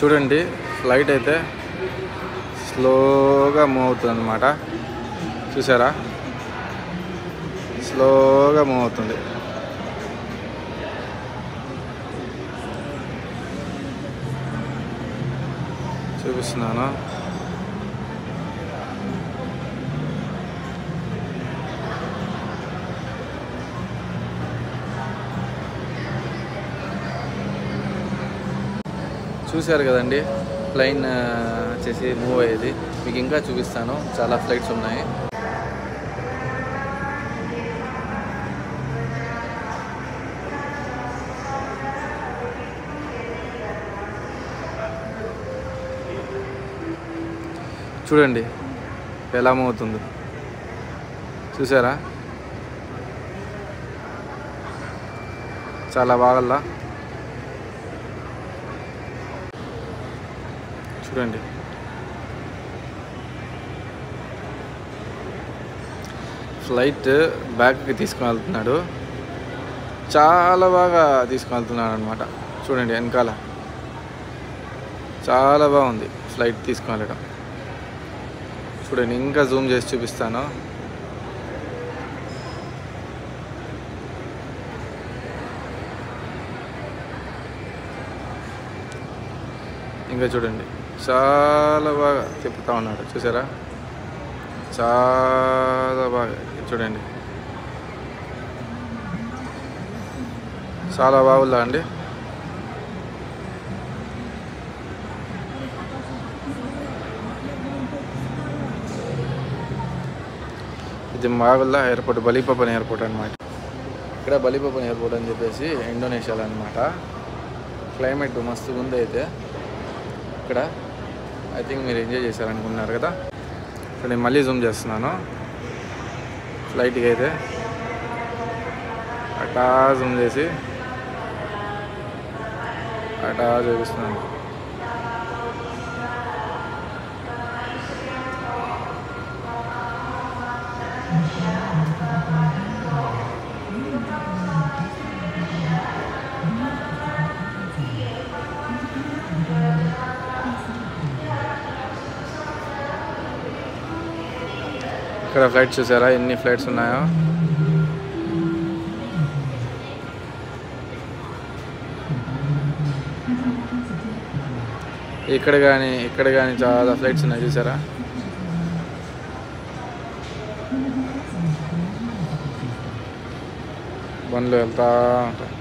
చూడండి ఫ్లైట్ అయితే స్లోగా మూవ్ అవుతుంది అన్నమాట. చూసారా, స్లోగా మూవ్ అవుతుంది. చూపిస్తున్నాను. చూశారు కదండి ప్లైన్ వచ్చేసి మూవ్ అయ్యేది. మీకు ఇంకా చూపిస్తాను, చాలా ఫ్లైట్స్ ఉన్నాయి. చూడండి ఎలా మూవ్ అవుతుందో, చూసారా, చాలా బాగా. చూడండి ఫ్లైట్ బ్యాక్కి తీసుకుని వెళ్తున్నాడు, చాలా బాగా తీసుకుని వెళ్తున్నాడు అనమాట. చూడండి వెనకాల చాలా బాగుంది ఫ్లైట్ తీసుకుని వెళ్ళడం. చూడండి ఇంకా జూమ్ చేసి చూపిస్తాను. ఇంకా చూడండి చాలా బాగా తిప్పుతూ ఉన్నాడు. చూసారా, చాలా బాగా. చూడండి చాలా బాగుందా అండి. ఇది మాగుల్లా ఎయిర్పోర్ట్, బలిపపన్ ఎయిర్పోర్ట్ అనమాట. ఇక్కడ బలిపపన్ ఎయిర్పోర్ట్ అని చెప్పేసి ఇండోనేషియాలో అనమాట. క్లైమేట్ మస్తుగా ఉంది. అయితే ఇక్కడ ఐ థింక్ మీరు ఎంజాయ్ చేశారనుకున్నారు కదా. ఇక్కడ నేను మళ్ళీ జూమ్ చేస్తున్నాను ఫ్లైట్కి. అయితే అటా జూమ్ చేసి అటా చూపిస్తున్నాను. ఇక్కడ ఫ్లైట్స్ చూసారా ఎన్ని ఫ్లైట్స్ ఉన్నాయో. ఇక్కడ కానీ చాలా ఫ్లైట్స్ ఉన్నాయి. చూసారా, బండ్లు వెళ్తా ఉంటాయి.